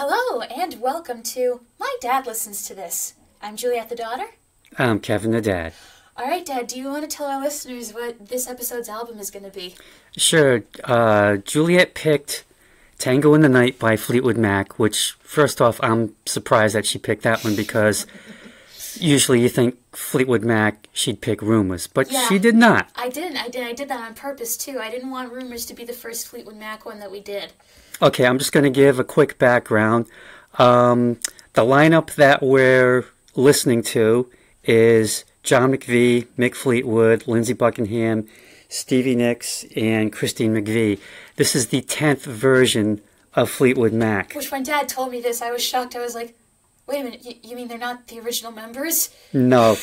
Hello, and welcome to My Dad Listens to This. I'm Juliet the daughter. I'm Kevin the dad. All right, Dad, do you want to tell our listeners what this episode's album is going to be? Sure. Juliet picked Tango in the Night by Fleetwood Mac, which, first off, I'm surprised that she picked that one because usually you think Fleetwood Mac, she'd pick Rumors, but she did not. I didn't. I did that on purpose, too. I didn't want Rumors to be the first Fleetwood Mac one that we did. Okay, I'm just going to give a quick background. The lineup that we're listening to is John McVie, Mick Fleetwood, Lindsey Buckingham, Stevie Nicks, and Christine McVie. This is the 10th version of Fleetwood Mac. Which when Dad told me this, I was shocked. I was like, wait a minute, you mean they're not the original members? No.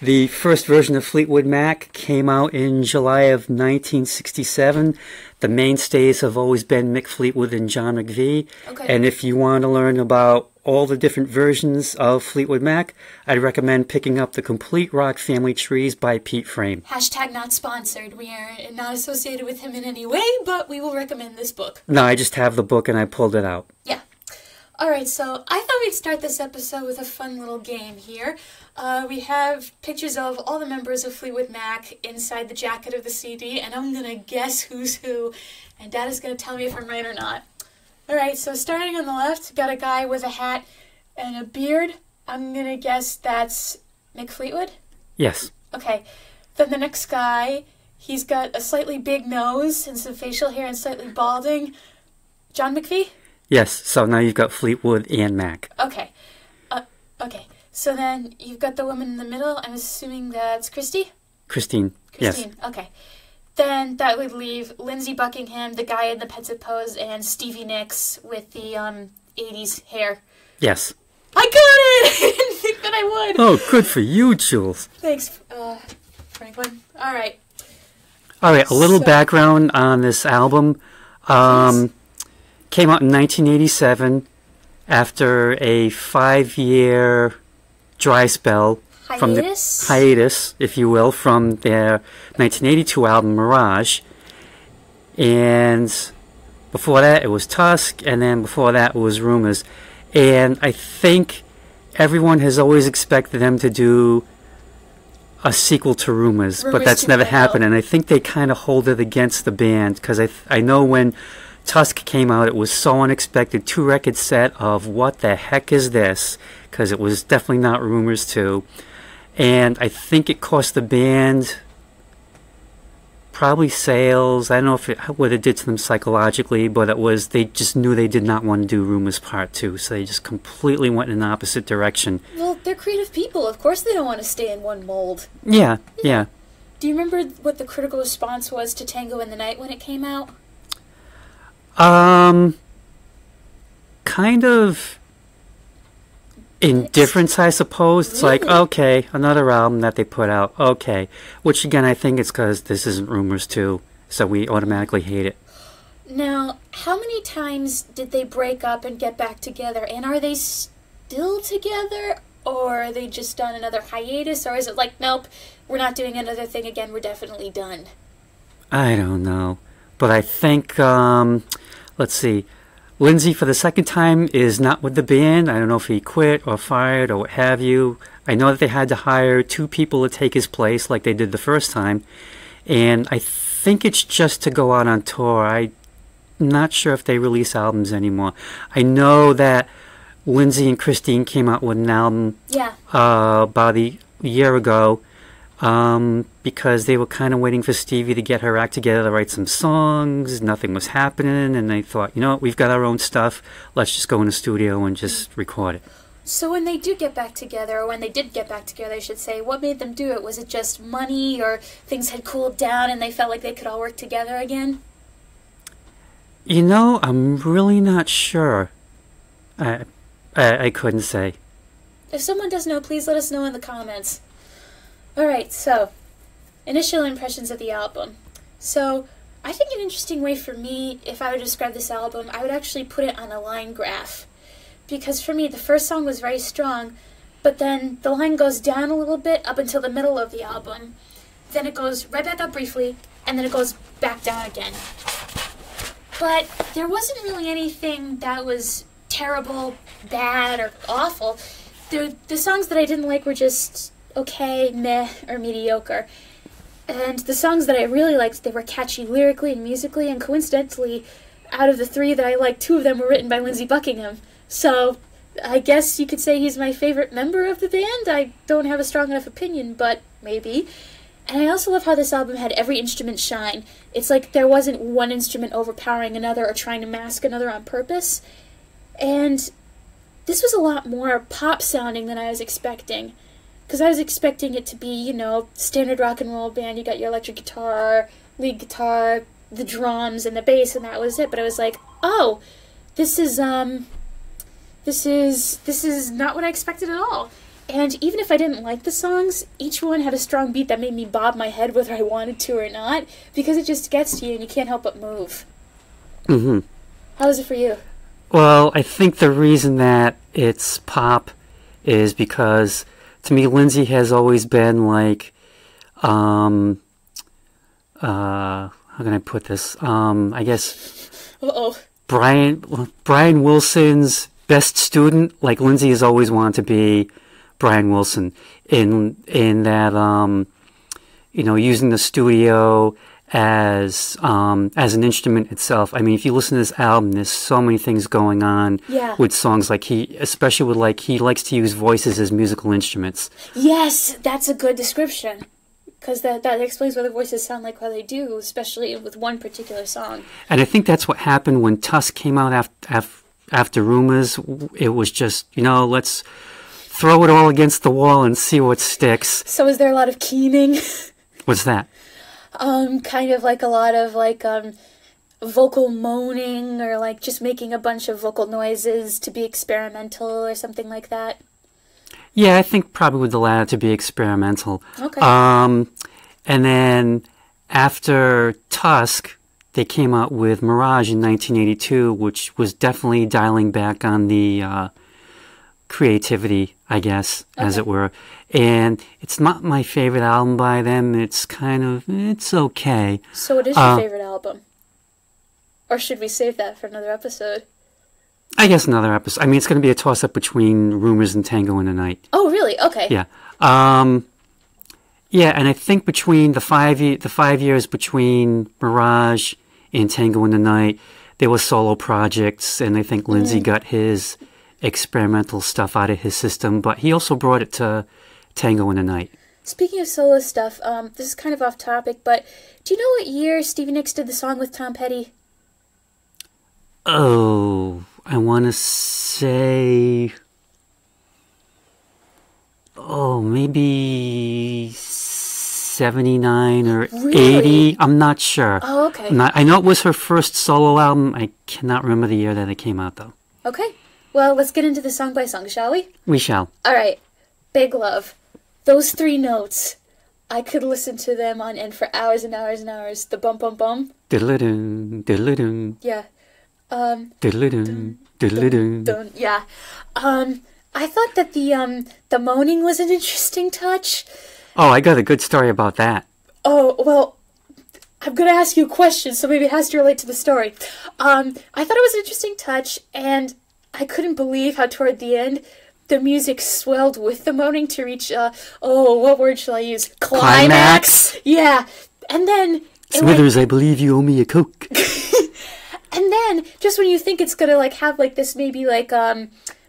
The first version of Fleetwood Mac came out in July of 1967. The mainstays have always been Mick Fleetwood and John McVie. Okay. And if you want to learn about all the different versions of Fleetwood Mac, I'd recommend picking up The Complete Rock Family Trees by Pete Frame. Hashtag not sponsored. We are not associated with him in any way, but we will recommend this book. No, I just have the book and I pulled it out. Yeah. Alright, so I thought we'd start this episode with a fun little game here. We have pictures of all the members of Fleetwood Mac inside the jacket of the CD, and I'm gonna guess who's who, and Dad is gonna tell me if I'm right or not. Alright, so starting on the left, got a guy with a hat and a beard. I'm gonna guess that's Mick Fleetwood? Yes. Okay. Then the next guy, he's got a slightly big nose and some facial hair and slightly balding. John McVie? Yes, so now you've got Fleetwood and Mac. Okay. Okay. So then you've got the woman in the middle. I'm assuming that's Christine, Yes. Okay. Then that would leave Lindsey Buckingham, the guy in the Pets at Pose, and Stevie Nicks with the 80s hair. Yes. I got it! I didn't think that I would. Oh, good for you, Jules. Thanks, Franklin. All right. All right, a little background on this album. Came out in 1987 after a 5-year dry spell. From the hiatus, if you will, from their 1982 album Mirage. And before that it was Tusk, and then before that it was Rumors. And I think everyone has always expected them to do a sequel to Rumors, but that's never happened. And I think they kind of hold it against the band, because I know when Tusk came out, it was so unexpected. 2-record set of what the heck is this? Because it was definitely not Rumors 2. And I think it cost the band probably sales. I don't know what it did to them psychologically, but it was, they just knew they did not want to do Rumors Part 2. So they just completely went in the opposite direction. Well, they're creative people. Of course they don't want to stay in one mold. Yeah. Do you remember what the critical response was to Tango in the Night when it came out? Kind of indifference, I suppose. It's like, okay, another album that they put out. Okay. Which, again, I think it's because this isn't Rumors 2, so we automatically hate it. Now, how many times did they break up and get back together? And are they still together? Or are they just done another hiatus? Or is it like, nope, we're not doing another thing again, we're definitely done? I don't know. But I think, let's see, Lindsey for the second time is not with the band. I don't know if he quit or fired or what have you. I know that they had to hire 2 people to take his place like they did the first time. And I think it's just to go out on tour. I'm not sure if they release albums anymore. I know that Lindsey and Christine came out with an album about a year ago. Because they were kind of waiting for Stevie to get her act together to write some songs. Nothing was happening, and they thought, you know what, we've got our own stuff. Let's just go in the studio and just record it. So when they do get back together, or when they did get back together, I should say, what made them do it? Was it just money, or things had cooled down and they felt like they could all work together again? You know, I'm really not sure. I couldn't say. If someone does know, please let us know in the comments. Alright, so, initial impressions of the album. So, I think an interesting way for me, if I would describe this album, I would actually put it on a line graph. Because for me, the first song was very strong, but then the line goes down a little bit up until the middle of the album. Then it goes right back up briefly, and then it goes back down again. but there wasn't really anything that was terrible, bad, or awful. The songs that I didn't like were just okay, meh, or mediocre. And the songs that I really liked, they were catchy lyrically and musically, and coincidentally, out of the three that I liked, two of them were written by Lindsey Buckingham. So I guess you could say he's my favorite member of the band. I don't have a strong enough opinion, but maybe. And I also love how this album had every instrument shine. It's like there wasn't one instrument overpowering another or trying to mask another on purpose. And this was a lot more pop-sounding than I was expecting. Because I was expecting it to be, you know, standard rock and roll band. You got your electric guitar, lead guitar, the drums, and the bass, and that was it. But I was like, oh, this is not what I expected at all. And even if I didn't like the songs, each one had a strong beat that made me bob my head whether I wanted to or not, because it just gets to you and you can't help but move. Mm-hmm. How was it for you? Well, I think the reason that it's pop is because, to me, Lindsey has always been like, how can I put this? I guess Brian Wilson's best student. Like, Lindsey has always wanted to be Brian Wilson in that, you know, using the studio as an instrument itself. I mean, if you listen to this album, there's so many things going on with songs. Like especially with he likes to use voices as musical instruments. Yes, that's a good description. Because that explains why the voices sound like how they do, especially with one particular song. And I think that's what happened when Tusk came out after Rumors. It was just, you know, let's throw it all against the wall and see what sticks. So is there a lot of keening? What's that? Kind of like a lot of vocal moaning, or like just making a bunch of vocal noises to be experimental or something like that. Yeah, I think probably with the latter, to be experimental. Okay. And then after Tusk, they came out with Mirage in 1982, which was definitely dialing back on the creativity, I guess, as it were. And it's not my favorite album by them. It's it's okay. So what is your favorite album? Or should we save that for another episode? I guess another episode. I mean, it's going to be a toss-up between Rumors and Tango in the Night. Oh, really? Okay. Yeah. Yeah, and I think between the 5 years between Mirage and Tango in the Night, there were solo projects, and I think Lindsey got his experimental stuff out of his system, but he also brought it to Tango in the Night. Speaking of solo stuff, this is kind of off topic, but do you know what year Stevie Nicks did the song with Tom Petty? Oh, I want to say, maybe 79 or Really? 80. I'm not sure. Oh, okay. I know it was her first solo album. I cannot remember the year that it came out, though. Okay. Well, let's get into the song by song, shall we? We shall. All right. Big Love. Those three notes, I could listen to them on end for hours and hours and hours. The bum bum bum. Diddle-doo, diddle-doo. Yeah. Diddle-doo, diddle-doo. Dun, yeah. I thought that the moaning was an interesting touch. Oh, I got a good story about that. Oh, well, I'm going to ask you a question, so maybe it has to relate to the story. I thought it was an interesting touch, and I couldn't believe how toward the end the music swelled with the moaning to reach, what word shall I use? Climax? Yeah. And then... Smithers, I believe you owe me a Coke. And then, just when you think it's going to have this maybe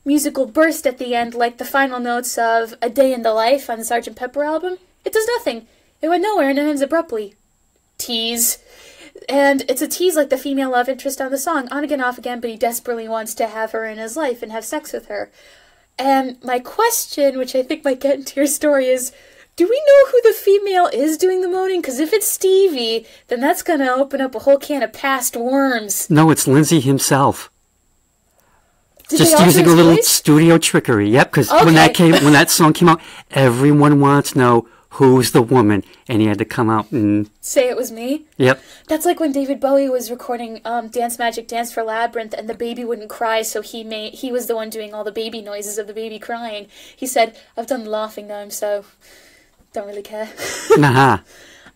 musical burst at the end, like the final notes of A Day in the Life on the Sgt. Pepper album, it does nothing. It went nowhere and it ends abruptly. Tease. And it's a tease like the female love interest on the song, on again, off again, but he desperately wants to have her in his life and have sex with her. And my question, which I think might get into your story, is, do we know who the female is doing the moaning? Because if it's Stevie, then that's going to open up a whole can of past worms. No, it's Lindsey himself. Did just using a little studio trickery. Yep, because when that song came out, everyone wanted to know who's the woman, and he had to come out and say it was me. Yep. That's like when David Bowie was recording Dance Magic Dance for Labyrinth, and the baby wouldn't cry, so he was the one doing all the baby noises of the baby crying. He said, "I've done laughing now, so don't really care." Nah.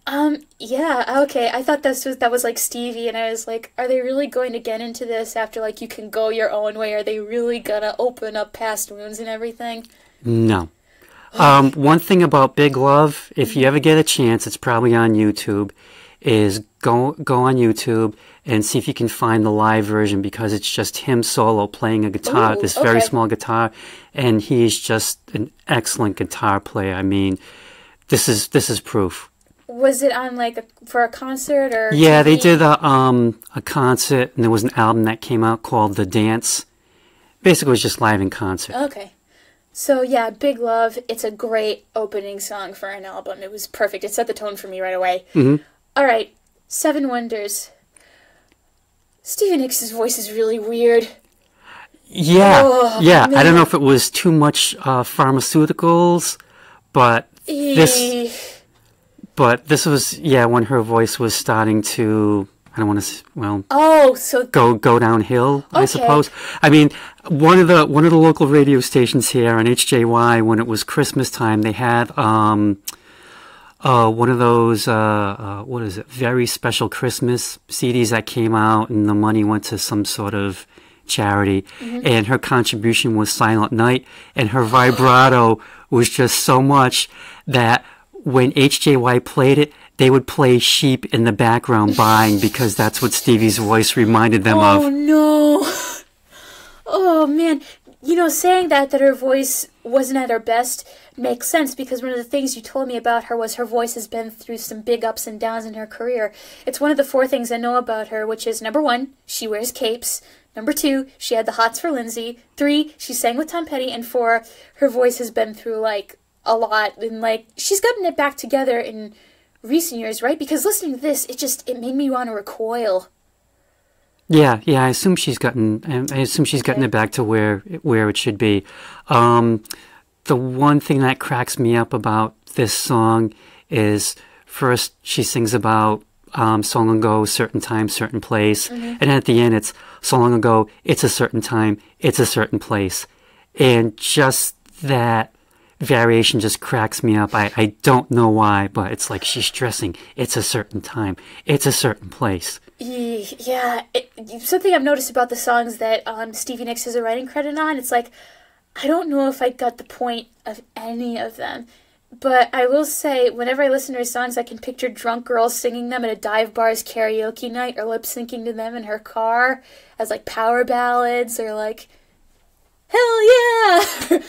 Yeah, okay. I thought that was like Stevie, and I was like, are they really going to get into this after like you can go your own way? Are they really gonna open up past wounds and everything? No. One thing about Big Love, if you ever get a chance, it's probably on YouTube, is go on YouTube and see if you can find the live version, because it's just him solo playing a guitar, this very small guitar, and he's just an excellent guitar player. I mean, this is proof. Was it on like for a concert or? Yeah, TV? they did a concert, and there was an album that came out called The Dance. Basically, it was just live in concert. Okay. So yeah, Big Love, it's a great opening song for an album. It was perfect. It set the tone for me right away. Mm-hmm. All right, Seven Wonders. Stevie Nicks' voice is really weird. Yeah, yeah. Man. I don't know if it was too much pharmaceuticals, but this was, yeah, when her voice was starting to, I don't want to, well, go downhill, I suppose. I mean, one of the local radio stations here on HJY, when it was Christmas time, they had one of those what is it, very special Christmas CDs that came out, and the money went to some sort of charity, and her contribution was Silent Night, and her vibrato was just so much that when HJY played it, they would play sheep in the background buying, because that's what Stevie's voice reminded them of. Oh, no. Oh, man. You know, saying that her voice wasn't at her best makes sense, because one of the things you told me about her was her voice has been through some big ups and downs in her career. It's one of the 4 things I know about her, which is, number 1, she wears capes. Number 2, she had the hots for Lindsay. 3, she sang with Tom Petty. And 4, her voice has been through, like, a lot. And, like, she's gotten it back together in recent years, right? Because listening to this, it made me want to recoil. Yeah, I assume she's gotten it back to where it should be. The one thing that cracks me up about this song is, first she sings about so long ago, certain time, certain place, and at the end it's so long ago, it's a certain time, it's a certain place, and just that variation just cracks me up. I don't know why, but it's like she's stressing, it's a certain time, it's a certain place. Yeah, something I've noticed about the songs that Stevie Nicks has a writing credit on, it's like, I don't know if I got the point of any of them. But I will say, whenever I listen to her songs, I can picture drunk girls singing them at a dive bar's karaoke night, or lip-syncing to them in her car as, like, power ballads, or, like, hell yeah!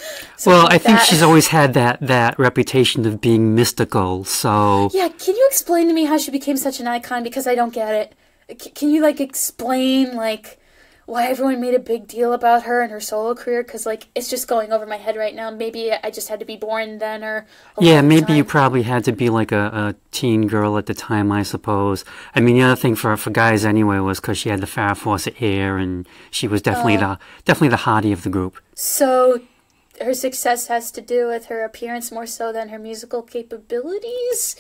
Well, I think she's always had that reputation of being mystical, so... Yeah, can you explain to me how she became such an icon? Because I don't get it. Can you, like, explain, like, why everyone made a big deal about her and her solo career? Because, like, it's just going over my head right now. Maybe I just had to be born then, or... Yeah, maybe you probably had to be, like, a teen girl at the time, I suppose. I mean, the other thing for guys anyway was because she had the Farrah Fawcett hair, and she was definitely the hottie of the group. So her success has to do with her appearance more so than her musical capabilities?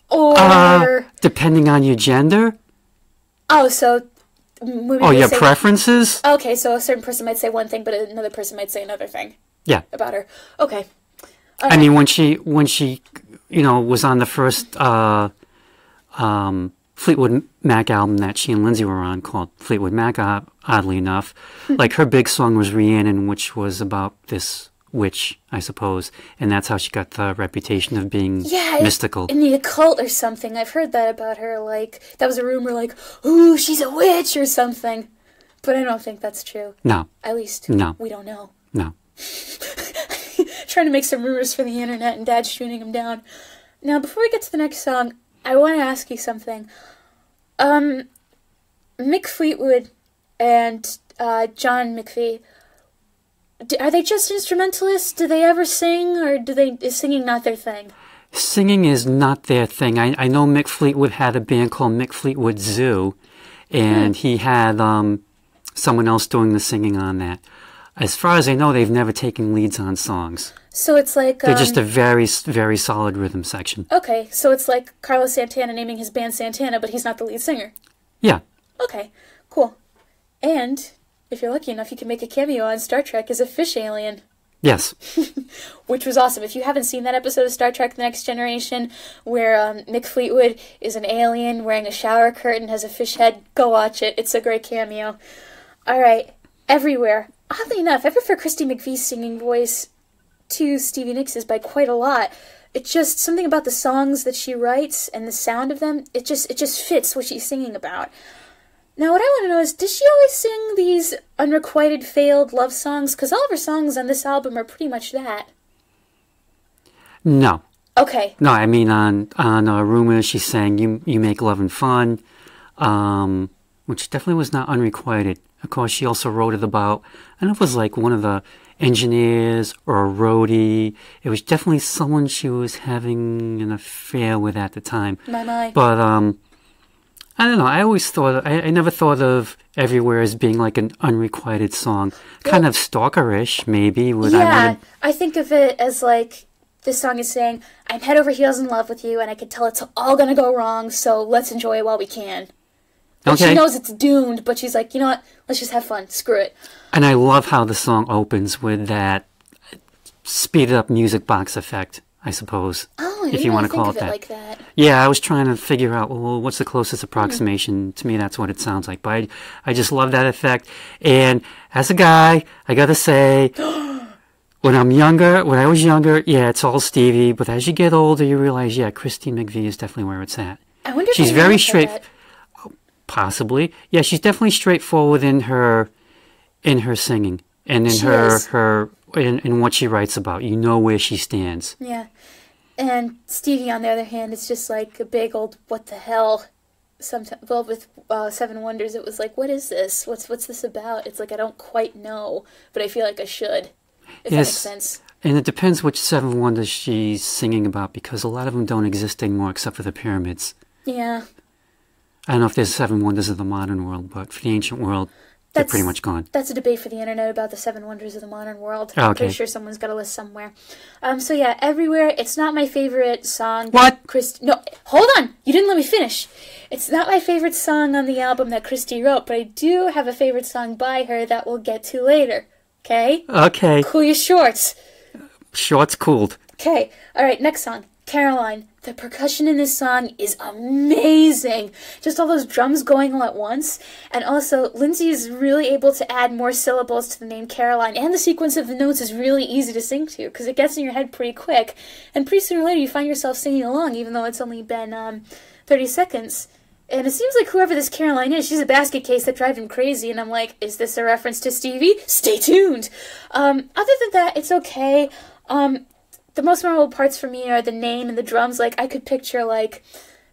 Or... depending on your gender? Oh, so... your preferences? Okay, so a certain person might say one thing, but another person might say another thing. Yeah. About her. Okay. I mean, when she, was on the first Fleetwood Mac album that she and Lindsay were on, called Fleetwood Mac, oddly enough, like, her big song was Rhiannon, which was about this witch, I suppose, and that's how she got the reputation of being mystical. In the occult or something. I've heard that about her, like, that was a rumor, like, ooh, she's a witch or something. But I don't think that's true. No. At least, no. We don't know. No. Trying to make some rumors for the internet, and Dad's shooting them down. Now, before we get to the next song, I want to ask you something. Mick Fleetwood and John McVie, are they just instrumentalists? Do they ever sing, or is singing not their thing? Singing is not their thing. I know Mick Fleetwood had a band called Mick Fleetwood Zoo, and he had someone else doing the singing on that. As far as I know, they've never taken leads on songs. So it's like... they're just a very, very solid rhythm section. Okay, so it's like Carlos Santana naming his band Santana, but he's not the lead singer. Yeah. Okay, cool. And... if you're lucky enough, you can make a cameo on Star Trek as a fish alien. Yes. Which was awesome. If you haven't seen that episode of Star Trek The Next Generation, where Mick Fleetwood is an alien wearing a shower curtain, has a fish head, go watch it. It's a great cameo. Alright, Everywhere. Oddly enough, I prefer Christy McVie's singing voice to Stevie Nicks' by quite a lot. It's just something about the songs that she writes and the sound of them, it just fits what she's singing about. Now, what I want to know is, does she always sing these unrequited, failed love songs? Because all of her songs on this album are pretty much that. No. Okay. No, I mean, on Rumors, she sang You Make Lovin' Fun, which definitely was not unrequited. Of course, she also wrote it about, I don't know if it was like one of the engineers or a roadie. It was definitely someone she was having an affair with at the time. My. But, I don't know, I always thought, I never thought of Everywhere as being like an unrequited song. Kind of stalkerish, maybe. I think of it as like, this song is saying, I'm head over heels in love with you, and I can tell it's all gonna go wrong, so let's enjoy it while we can. And okay. She knows it's doomed, but she's like, you know what, let's just have fun, screw it. And I love how the song opens with that speeded up music box effect, I suppose. Oh, I if you want to call it that. Like that. Yeah, I was trying to figure out, well, what's the closest approximation? To me, that's what it sounds like. But I just love that effect. And as a guy, I gotta say, when I was younger, yeah, it's all Stevie. But as you get older, you realize, yeah, Christine McVie is definitely where it's at. I wonder if she's very straight. Possibly, yeah, she's definitely straightforward in her singing and in in what she writes about. You know where she stands. Yeah, and Stevie, on the other hand, is just like a big old what the hell. Sometimes, well, with Seven Wonders, it was like, what is this? What's this about? It's like I don't quite know, but I feel like I should. If that makes sense. And it depends which Seven Wonders she's singing about, because a lot of them don't exist anymore except for the pyramids. Yeah. I don't know if there's Seven Wonders of the modern world, but for the ancient world, they're pretty much gone. That's a debate for the internet about the Seven Wonders of the modern world. Oh, okay. I'm pretty sure someone's got a list somewhere. So yeah, Everywhere, it's not my favorite song. What? No, hold on! You didn't let me finish. It's not my favorite song on the album that Christy wrote, but I do have a favorite song by her that we'll get to later. Okay? Okay. Cool your shorts. Shorts cooled. Okay. Alright, next song. Caroline. The percussion in this song is amazing. Just all those drums going all at once. And also, Lindsay is really able to add more syllables to the name Caroline. And the sequence of the notes is really easy to sing to, because it gets in your head pretty quick. And pretty sooner or later, you find yourself singing along, even though it's only been 30 seconds. And it seems like whoever this Caroline is, she's a basket case that drives him crazy. And I'm like, is this a reference to Stevie? Stay tuned. Other than that, it's okay. The most memorable parts for me are the name and the drums. Like, I could picture, like,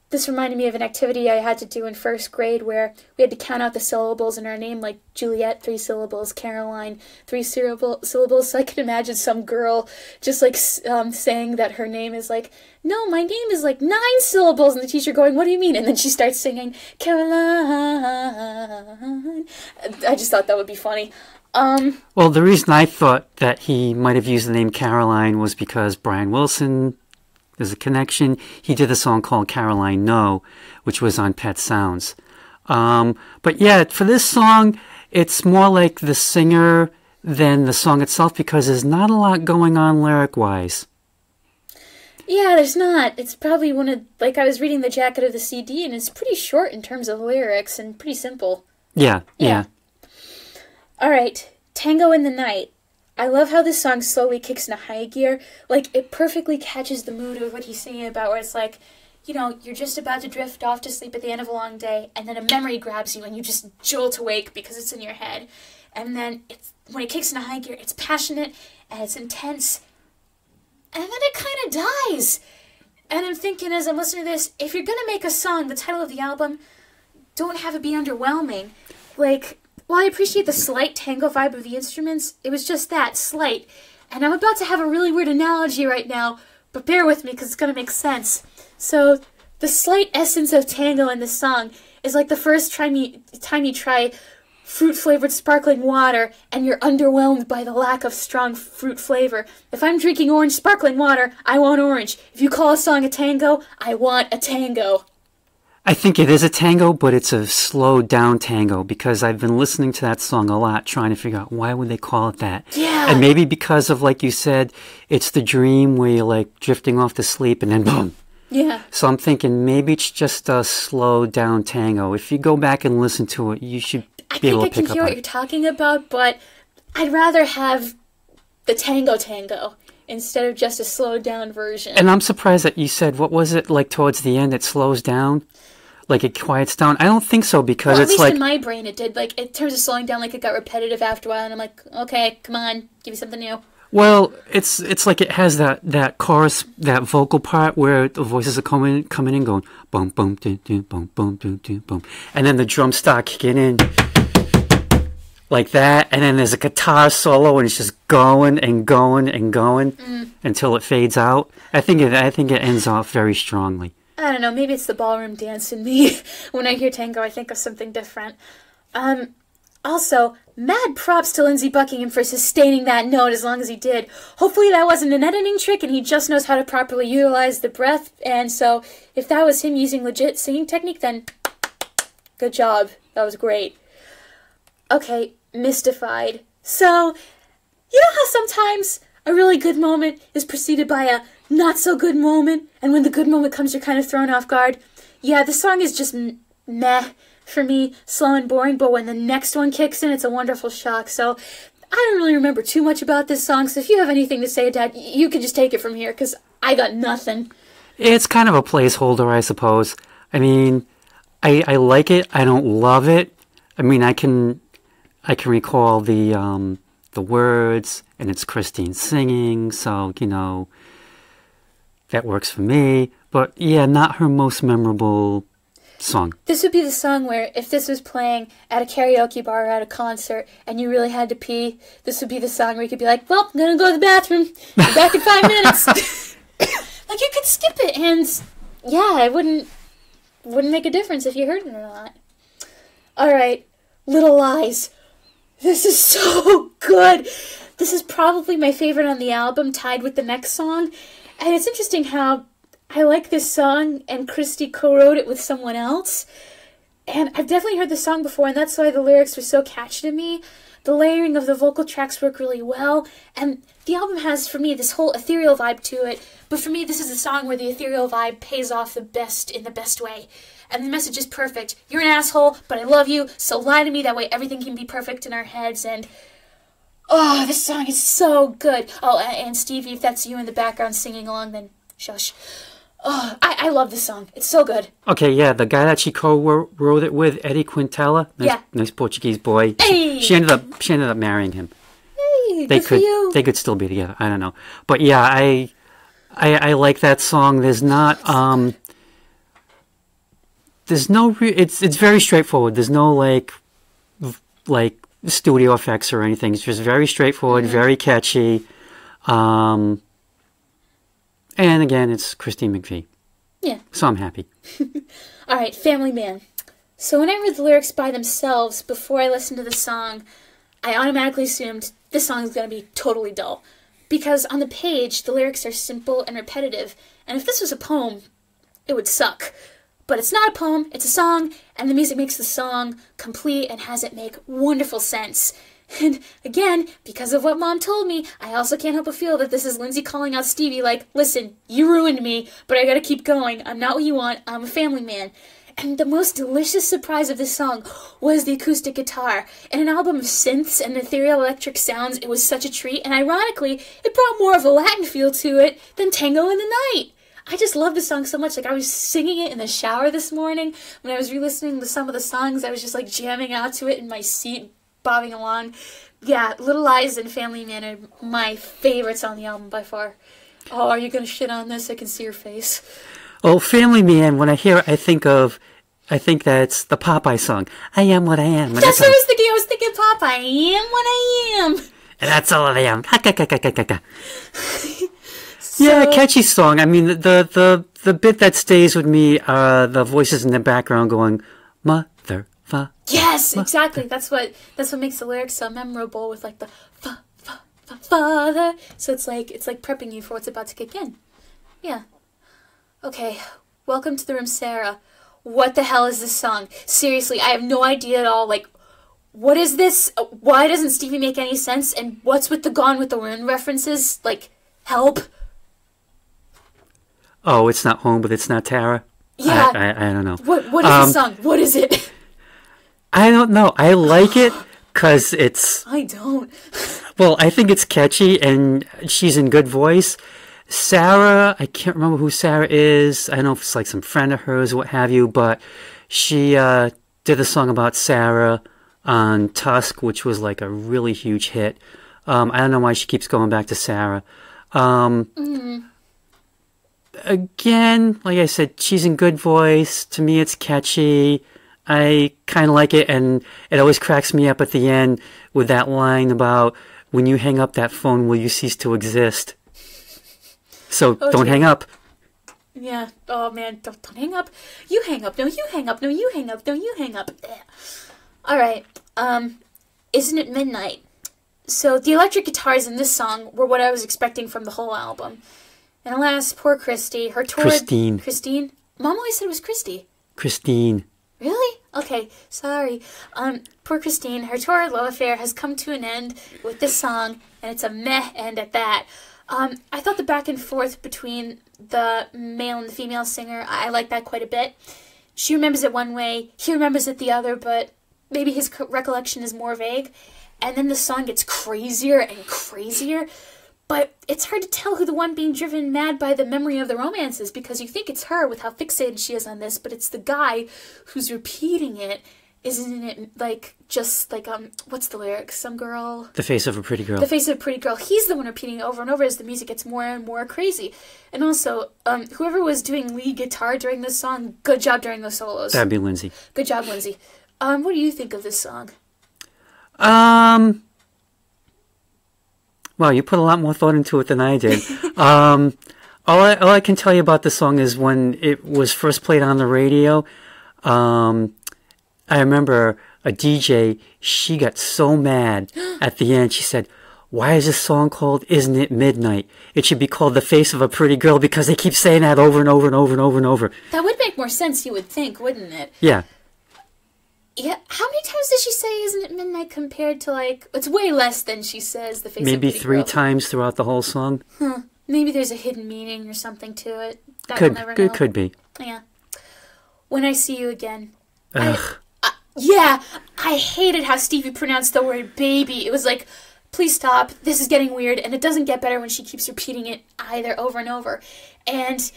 this reminded me of an activity I had to do in first grade where we had to count out the syllables in our name, like Juliet, 3 syllables, Caroline, 3 syllables. So I could imagine some girl just, like, saying that her name is, like, no, my name is, like, 9 syllables. And the teacher going, what do you mean? And then she starts singing, Caroline. I just thought that would be funny. Well, the reason I thought that he might have used the name Caroline was because Brian Wilson, there's a connection. He did a song called Caroline No, which was on Pet Sounds. But yeah, for this song, it's more like the singer than the song itself, because there's not a lot going on lyric-wise. Yeah, there's not. It's probably like I was reading the jacket of the CD, and it's pretty short in terms of lyrics and pretty simple. Yeah. Alright, Tango in the Night. I love how this song slowly kicks into high gear. Like, it perfectly catches the mood of what he's singing about, where it's like, you know, you're just about to drift off to sleep at the end of a long day, and then a memory grabs you, and you just jolt awake because it's in your head. And then, when it kicks into high gear, it's passionate, and it's intense, and then it kind of dies. And I'm thinking, as I'm listening to this, if you're gonna make a song, the title of the album, don't have it be underwhelming. Like, while I appreciate the slight tango vibe of the instruments, it was just that, slight. And I'm about to have a really weird analogy right now, but bear with me because it's going to make sense. So, the slight essence of tango in this song is like the first time you try fruit-flavored sparkling water and you're underwhelmed by the lack of strong fruit flavor. If I'm drinking orange sparkling water, I want orange. If you call a song a tango, I want a tango. I think it is a tango, but it's a slowed down tango because I've been listening to that song a lot, trying to figure out why would they call it that. Yeah. And maybe because of, like you said, it's the dream where you're like drifting off to sleep and then boom. Yeah. So I'm thinking maybe it's just a slowed down tango. If you go back and listen to it, you should be able to pick up on it. I can hear what you're talking about, but I'd rather have the tango instead of just a slowed down version. And I'm surprised that you said, what was it, like towards the end it slows down? Like it quiets down? I don't think so because it's like... at least in my brain it did. Like, in terms of slowing down, like it got repetitive after a while, and I'm like, okay, come on, give me something new. Well, it's like it has that chorus, that vocal part where the voices are coming in going, boom, boom, doo, doo, boom, boom, doo, doo, boom. And then the drums start kicking in like that, and then there's a guitar solo, and it's just going and going and going until it fades out. I think it ends off very strongly. I don't know, maybe it's the ballroom dance in me. When I hear tango, I think of something different. Also, mad props to Lindsey Buckingham for sustaining that note as long as he did. Hopefully that wasn't an editing trick and he just knows how to properly utilize the breath, and so if that was him using legit singing technique, then good job. That was great. Okay, mystified. So, you know how sometimes a really good moment is preceded by a not-so-good moment, and when the good moment comes, you're kind of thrown off guard? Yeah, the song is just meh for me, slow and boring, but when the next one kicks in, it's a wonderful shock. So, I don't really remember too much about this song, so if you have anything to say, Dad, you can just take it from here, because I got nothing. It's kind of a placeholder, I suppose. I mean, I like it, I don't love it. I mean, I can recall the words, and it's Christine singing, so, you know, that works for me. But, yeah, not her most memorable song. This would be the song where, if this was playing at a karaoke bar or at a concert, and you really had to pee, this would be the song where you could be like, well, I'm gonna go to the bathroom, be back in 5 minutes. Like, you could skip it, and, yeah, it wouldn't make a difference if you heard it or not. Alright, Little Lies. This is so good. This is probably my favorite on the album, tied with the next song. And it's interesting how I like this song and Christy co-wrote it with someone else. And I've definitely heard this song before, and that's why the lyrics were so catchy to me. The layering of the vocal tracks work really well, and the album has, for me, this whole ethereal vibe to it. But for me, this is a song where the ethereal vibe pays off the best in the best way. And the message is perfect. You're an asshole, but I love you, so lie to me, that way everything can be perfect in our heads, and... oh, this song is so good. Oh, and Stevie, if that's you in the background singing along, then shush. Oh, I love this song. It's so good. Okay, yeah, the guy that she co-wrote it with, Eddie Quintela, nice Portuguese boy. Hey! She ended up marrying him. Hey, good for you. They could still be together. I don't know, but yeah, I like that song. There's not there's no it's very straightforward. There's no like studio effects or anything. It's just very straightforward, very catchy. And again, it's Christine McVie. Yeah. So I'm happy. All right, Family Man. So when I read the lyrics by themselves before I listened to the song, I automatically assumed this song is going to be totally dull. Because on the page, the lyrics are simple and repetitive. And if this was a poem, it would suck. But it's not a poem, it's a song, and the music makes the song complete and has it make wonderful sense. And again, because of what Mom told me, I also can't help but feel that this is Lindsay calling out Stevie like, listen, you ruined me, but I gotta keep going. I'm not what you want, I'm a family man. And the most delicious surprise of this song was the acoustic guitar. In an album of synths and ethereal electric sounds, it was such a treat, and ironically, it brought more of a Latin feel to it than Tango in the Night. I just love this song so much. Like, I was singing it in the shower this morning. When I was re-listening to some of the songs, I was just, like, jamming out to it in my seat, bobbing along. Yeah, Little Lies and Family Man are my favorites on the album by far. Oh, are you going to shit on this? I can see your face. Oh, Family Man, when I hear it, I think that's the Popeye song. I am what I am. That's what I was thinking. I was thinking Popeye. I am what I am. And that's all I am. Yeah, catchy song. I mean, the bit that stays with me are the voices in the background going, mother, fa. Yes, exactly. That's what makes the lyrics so memorable with like the fa, fa, fa, father. So it's like prepping you for what's about to kick in. Yeah. Okay. Welcome to the room, Sarah. what the hell is this song? Seriously, I have no idea at all. Like, what is this? Why doesn't Stevie make any sense? And what's with the Gone with the Wind references? Like, help. Oh, it's not home, but it's not Tara? Yeah. I don't know. What is this song? What is it? I don't know. I like it because it's... I don't. Well, I think it's catchy, and she's in good voice. Sarah, I can't remember who Sarah is. I don't know if it's like some friend of hers or what have you, but she did a song about Sarah on Tusk, which was like a really huge hit. I don't know why she keeps going back to Sarah. Again, like I said, she's in good voice. To me, it's catchy. I kind of like it, and it always cracks me up at the end with that line about, when you hang up that phone, will you cease to exist? So don't hang up. Yeah. Oh, man. Don't hang up. You hang up. No, you hang up. No, you hang up. No, you hang up. All right. Isn't It Midnight? So the electric guitars in this song were what I was expecting from the whole album. And alas, poor Christy. Her tour... Christine. Christine? Mom always said it was Christy. Christine. Really? Okay, sorry. Poor Christine, her torrid love affair has come to an end with this song, and it's a meh end at that. I thought the back and forth between the male and the female singer, I like that quite a bit. She remembers it one way, he remembers it the other, but maybe his recollection is more vague. And then the song gets crazier and crazier. But it's hard to tell who the one being driven mad by the memory of the romance is, because you think it's her with how fixated she is on this, but it's the guy who's repeating it. Isn't it like, just like, what's the lyric? Some girl... The face of a pretty girl. The face of a pretty girl. He's the one repeating it over and over as the music gets more and more crazy. And also, whoever was doing lead guitar during this song, good job during those solos. That'd be Lindsay. Good job, Lindsay. What do you think of this song? Well, you put a lot more thought into it than I did. All I can tell you about the song is when it was first played on the radio, I remember a DJ, she got so mad at the end. She said, why is this song called Isn't It Midnight? It should be called The Face of a Pretty Girl, because they keep saying that over and over and over and over and over. That would make more sense, you would think, wouldn't it? Yeah. Yeah, how many times does she say "Isn't It Midnight" compared to, like... It's way less than she says "The Face of a Pretty Girl." Maybe 3 times throughout the whole song. Huh. Maybe there's a hidden meaning or something to it. That we'll never know. It could be. Yeah. When I See You Again. Ugh. I hated how Stevie pronounced the word baby. It was like, please stop, this is getting weird, and it doesn't get better when she keeps repeating it either over and over. And...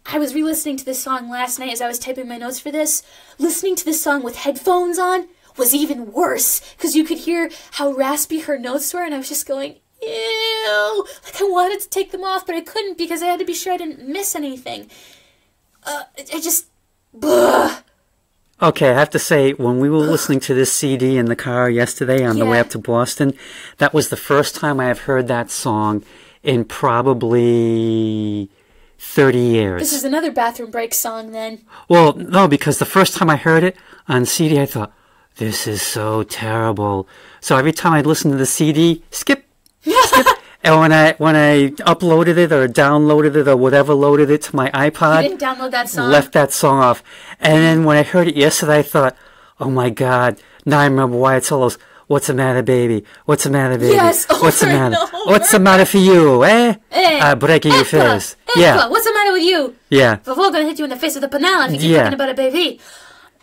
I was re-listening to this song last night as I was typing my notes for this. Listening to this song with headphones on was even worse, because you could hear how raspy her notes were, and I was just going, ew. Like, I wanted to take them off, but I couldn't because I had to be sure I didn't miss anything. Ugh. Okay, I have to say, when we were listening to this CD in the car yesterday on the way up to Boston, that was the first time I have heard that song in probably 30 years. This is another bathroom break song, then. Well, no, because the first time I heard it on CD, I thought, this is so terrible. So every time I'd listen to the CD, skip. And when I uploaded it or downloaded it or whatever, loaded it to my iPod, you didn't download that song? Left that song off. And then when I heard it yesterday, I thought, oh my God, now I remember why it's all those, what's the matter, baby? What's the matter, baby? Yes, what's the matter? What's the matter for you, eh? Breaking your face. Yeah. What's the matter with you? Yeah. We're all gonna hit you in the face with a banana if you keep talking about a baby.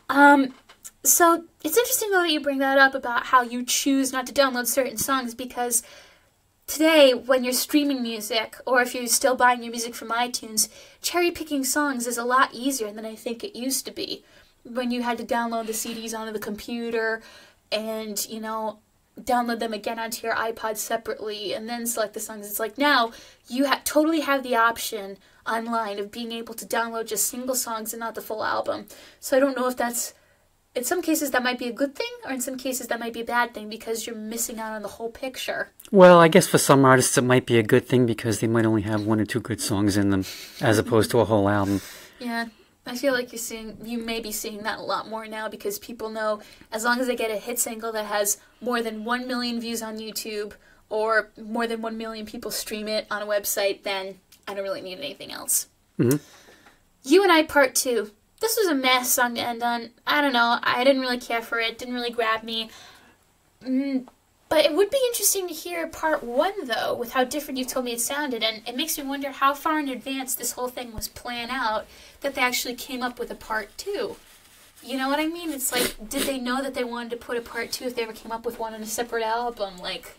So it's interesting though that you bring that up about how you choose not to download certain songs, because today, when you're streaming music, or if you're still buying your music from iTunes, cherry-picking songs is a lot easier than I think it used to be. When you had to download the CDs onto the computer and, you know, download them again onto your iPod separately and then select the songs. It's like now you totally have the option online of being able to download just single songs and not the full album. So I don't know if that's... In some cases that might be a good thing, or in some cases that might be a bad thing, because you're missing out on the whole picture. Well, I guess for some artists it might be a good thing because they might only have 1 or 2 good songs in them, as opposed to a whole album. Yeah, I feel like you may be seeing that a lot more now, because people know as long as they get a hit single that has more than 1 million views on YouTube, or more than 1 million people stream it on a website, then I don't really need anything else. Mm-hmm. You and I Part 2. this was a mess song to end on. I don't know. I didn't really care for it. Didn't really grab me. But it would be interesting to hear part 1, though, with how different you told me it sounded. And it makes me wonder how far in advance this whole thing was planned out that they actually came up with a part 2. You know what I mean? It's like, did they know that they wanted to put a part 2 if they ever came up with one on a separate album? Like,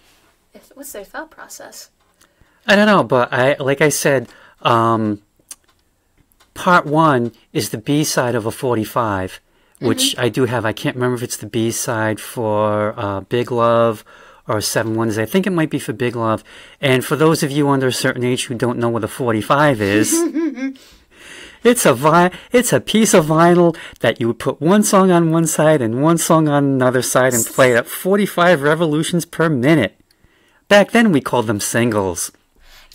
what's their thought process? I don't know, but like I said, part 1 is the B-side of a 45, which I do have. I can't remember if it's the B-side for Big Love or 7 Wonders. I think it might be for Big Love. And for those of you under a certain age who don't know what a 45 is, it's a piece of vinyl that you would put one song on one side and one song on another side and play it at 45 revolutions per minute. Back then we called them singles.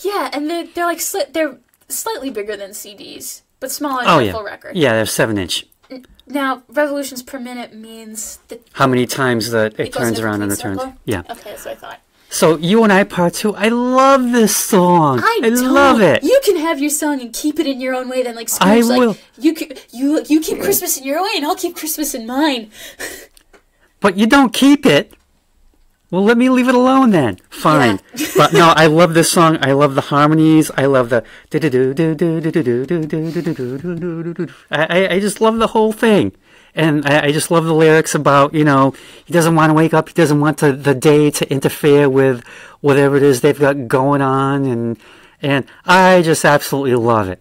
Yeah, and they're like they're slightly bigger than CDs, but smaller than a full record. Yeah, they're 7-inch. Now, revolutions per minute means that how many times that it turns around and it turns. Yeah. Okay, that's what I thought. So, You and I Part 2, I love this song. I love it. You can have your song and keep it in your own way, then, like Scrooge. I will. You keep Christmas in your way, and I'll keep Christmas in mine. But you don't keep it. Well, let me leave it alone then. Fine. Yeah. But no, I love this song. I love the harmonies. I love the I just love the whole thing. And I just love the lyrics about, he doesn't want to wake up. He doesn't want the day to interfere with whatever it is they've got going on. And I just absolutely love it.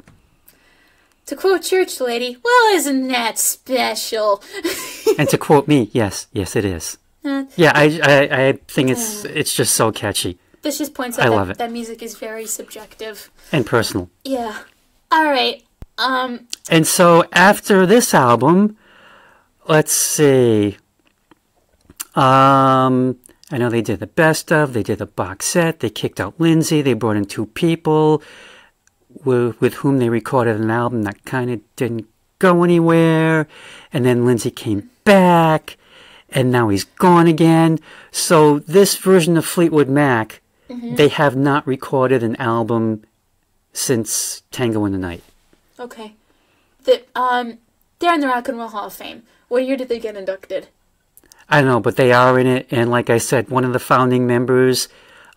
To quote Church Lady, well, isn't that special? And to quote me, yes, it is. Yeah, I think it's just so catchy. This just points out that music is very subjective. And personal. Yeah. All right. And so after this album, let's see. I know they did the best of, they did a box set, they kicked out Lindsay, they brought in 2 people with whom they recorded an album that kind of didn't go anywhere. And then Lindsay came back. And now he's gone again. So this version of Fleetwood Mac, they have not recorded an album since Tango in the Night. Okay. They're in the Rock and Roll Hall of Fame. What year did they get inducted? I don't know, but they are in it. And like I said, one of the founding members,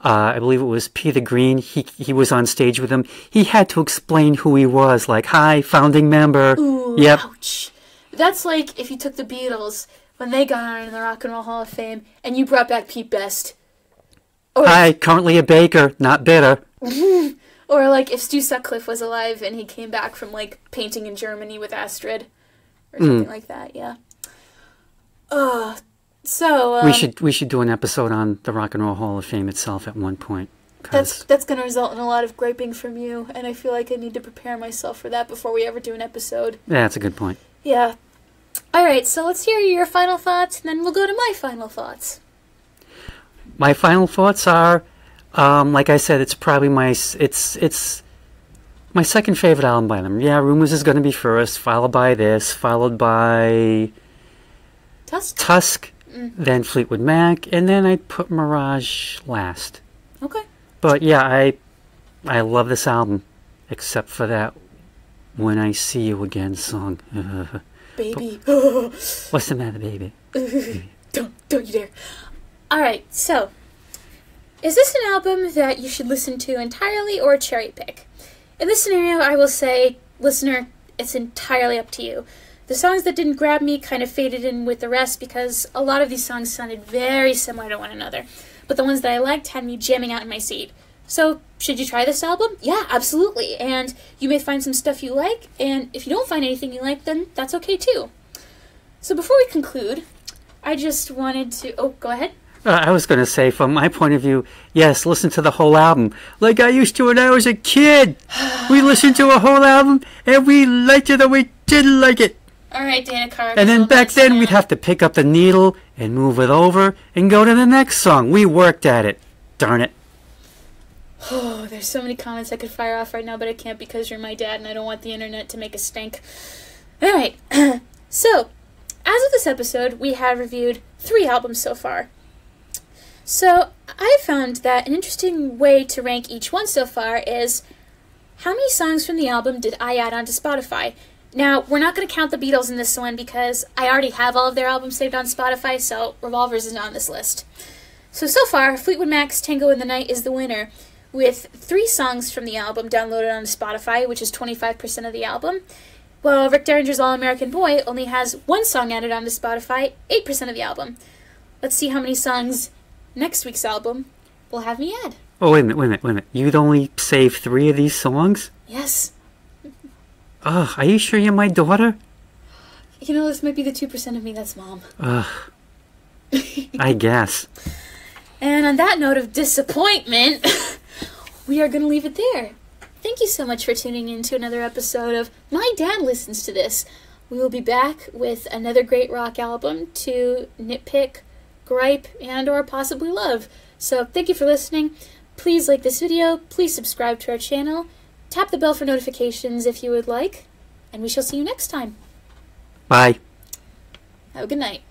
I believe it was Peter Green, he was on stage with them. He had to explain who he was. Like, hi, founding member. Ooh, yep. Ouch. That's like if you took the Beatles when they got on in the Rock and Roll Hall of Fame, and you brought back Pete Best. Hi, currently a baker, not bitter. Or like if Stu Sutcliffe was alive and he came back from like painting in Germany with Astrid, or something like that. Yeah. So we should do an episode on the Rock and Roll Hall of Fame itself at one point. That's going to result in a lot of griping from you, and I feel like I need to prepare myself for that before we ever do an episode. Yeah, that's a good point. Yeah. All right, so let's hear your final thoughts, and then we'll go to my final thoughts. My final thoughts are, like I said, it's probably it's my second favorite album by them. Yeah, Rumors is going to be first, followed by this, followed by Tusk, then Fleetwood Mac, and then I'd put Mirage last. Okay. But yeah, I love this album, except for that When I See You Again song. Baby. What's the matter, baby? Don't you dare. Alright, so, is this an album that you should listen to entirely or cherry pick? In this scenario, I will say, listener, it's entirely up to you. The songs that didn't grab me kind of faded in with the rest because a lot of these songs sounded very similar to one another. But the ones that I liked had me jamming out in my seat. So, should you try this album? Yeah, absolutely. And you may find some stuff you like, and if you don't find anything you like, then that's okay too. So before we conclude, I just wanted to... Oh, go ahead. I was going to say, from my point of view, yes, listen to the whole album. Like I used to when I was a kid. We listened to a whole album, and we liked it or we didn't like it. All right, Dana Carr. And then back then, we'd have to pick up the needle and move it over and go to the next song. We worked at it. Darn it. Oh, there's so many comments I could fire off right now, but I can't because you're my dad and I don't want the internet to make a stink. Alright, so, as of this episode, we have reviewed 3 albums so far. So, I found that an interesting way to rank each one so far is how many songs from the album did I add onto Spotify? Now, we're not going to count the Beatles in this one because I already have all of their albums saved on Spotify, so Revolvers is not on this list. So far, Fleetwood Mac's Tango in the Night is the winner, with 3 songs from the album downloaded on Spotify, which is 25% of the album, while Rick Derringer's All-American Boy only has 1 song added onto Spotify, 8% of the album. Let's see how many songs next week's album will have me add. Oh, wait a minute. You'd only save 3 of these songs? Yes. Ugh, are you sure you're my daughter? You know, this might be the 2% of me that's mom. Ugh. I guess. And on that note of disappointment, we are going to leave it there. Thank you so much for tuning in to another episode of My Dad Listens to This. We will be back with another great rock album to nitpick, gripe, and or possibly love. So thank you for listening. Please like this video, please subscribe to our channel, tap the bell for notifications if you would like, and we shall see you next time. Bye. Have a good night.